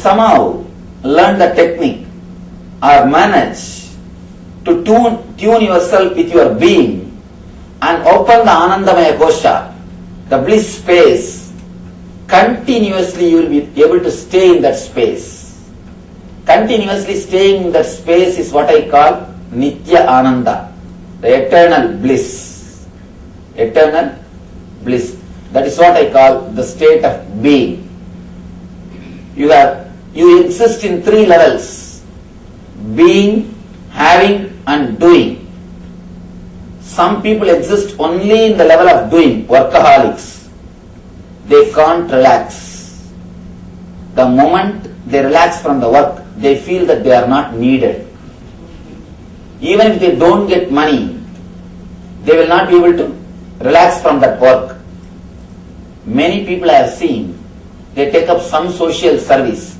somehow learn the technique or manage to tune yourself with your being and open the Anandamaya Kosha, the bliss space, continuously you will be able to stay in that space. Continuously staying in that space is what I call Nitya Ananda, the eternal bliss. Eternal bliss. That is what I call the state of being. You exist in three levels: being, having and doing. Some people exist only in the level of doing, workaholics. They can't relax. The moment they relax from the work, they feel that they are not needed. Even if they don't get money, they will not be able to relax from that work. Many people I have seen, they take up some social service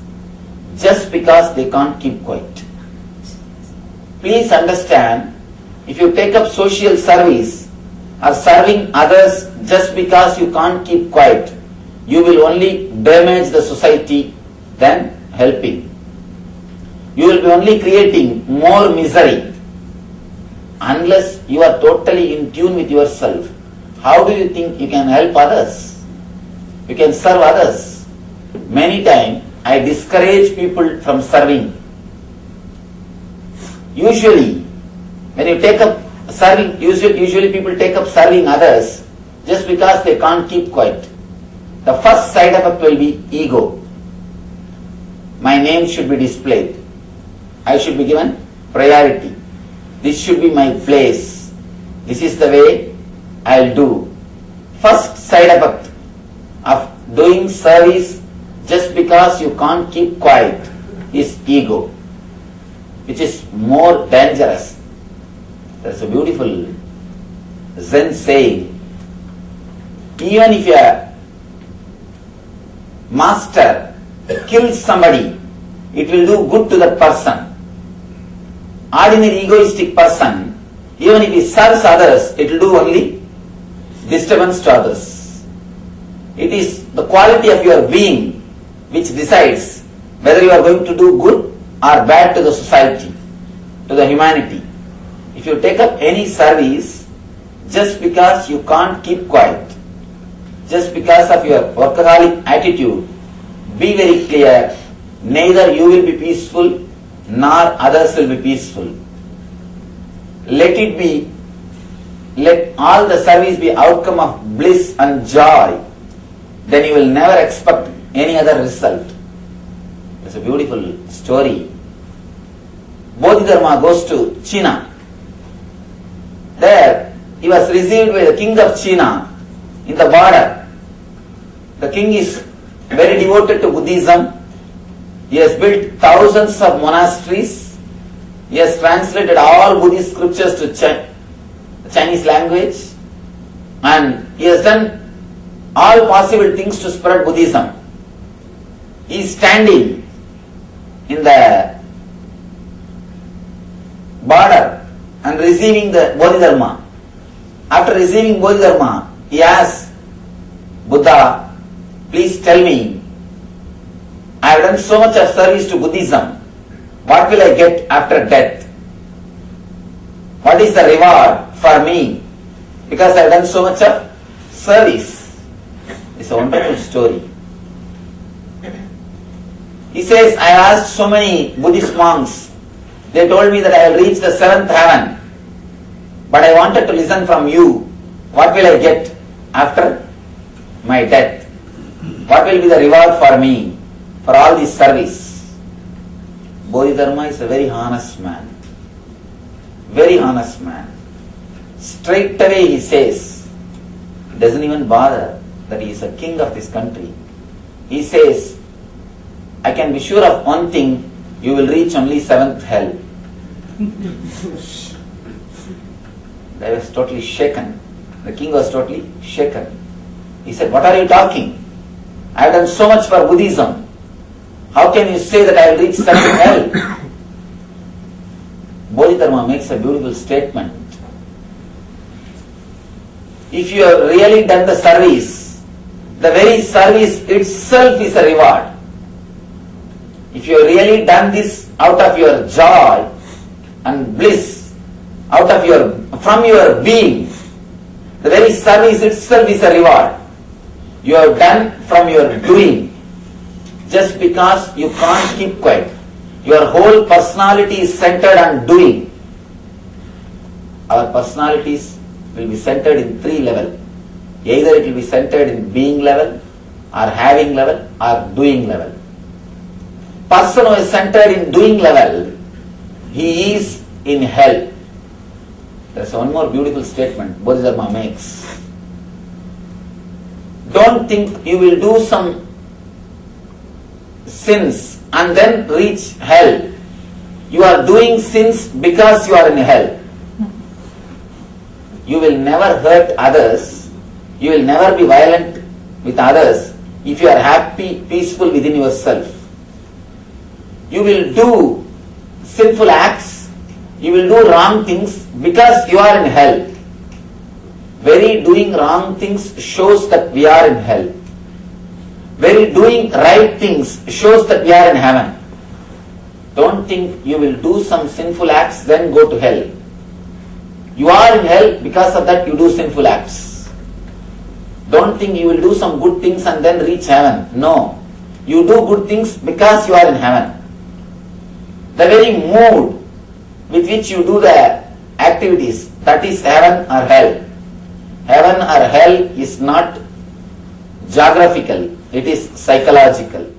just because they can't keep quiet. Please understand, if you take up social service or serving others just because you can't keep quiet, you will only damage the society than helping. You will be only creating more misery. Unless you are totally in tune with yourself, how do you think you can help others? You can serve others. Many times I discourage people from serving. Usually, when you take up serving, usually people take up serving others just because they can't keep quiet. The first side effect will be ego. My name should be displayed. I should be given priority. This should be my place. This is the way I'll do. First side effect of doing service just because you can't keep quiet is ego, which is more dangerous. There's a beautiful Zen saying, even if a master kills somebody, it will do good to that person. Ordinary egoistic person, even if he serves others, it will do only disturbance to others. It is the quality of your being which decides whether you are going to do good or bad to the society, to the humanity. If you take up any service just because you can't keep quiet, just because of your workaholic attitude, be very clear, neither you will be peaceful nor others will be peaceful. Let all the service be outcome of bliss and joy, then you will never expect any other result. It's a beautiful story. Bodhidharma goes to China. There he was received by the king of China in the border. The king is very devoted to Buddhism. He has built thousands of monasteries. He has translated all Buddhist scriptures to Chinese language. And he has done all possible things to spread Buddhism. He is standing in the border and receiving the Bodhidharma. After receiving Bodhidharma, he asks Buddha, please tell me, I have done so much of service to Buddhism. What will I get after death? What is the reward for me? Because I have done so much of service. It's a wonderful story. He says, I asked so many Buddhist monks. They told me that I will reach the seventh heaven. But I wanted to listen from you. What will I get after my death? What will be the reward for me for all this service? Bodhidharma is a very honest man. Very honest man. Straight away he says, doesn't even bother that he is a king of this country. He says, I can be sure of one thing, you will reach only seventh hell. I was totally shaken. The king was totally shaken. He said, what are you talking? I have done so much for Buddhism. How can you say that I will reach seventh hell? Bodhidharma makes a beautiful statement. If you have really done the service, the very service itself is a reward. If you have really done this out of your joy and bliss, from your being, the very service itself is a reward. You have done from your doing. Just because you can't keep quiet. Your whole personality is centered on doing. Our personalities will be centered in 3 levels. Either it will be centered in being level, or having level, or doing level. Person who is centered in doing level, he is in hell. There is one more beautiful statement Bodhidharma makes. Don't think you will do some sins and then reach hell. You are doing sins because you are in hell. You will never hurt others. You will never be violent with others if you are happy, peaceful within yourself. You will do sinful acts. You will do wrong things because you are in hell. Very doing wrong things shows that we are in hell. Very doing right things shows that we are in heaven. Don't think you will do some sinful acts then go to hell. You are in hell, because of that you do sinful acts. Don't think you will do some good things and then reach heaven. No. You do good things because you are in heaven. The very mood with which you do the activities, that is heaven or hell. Heaven or hell is not geographical, it is psychological.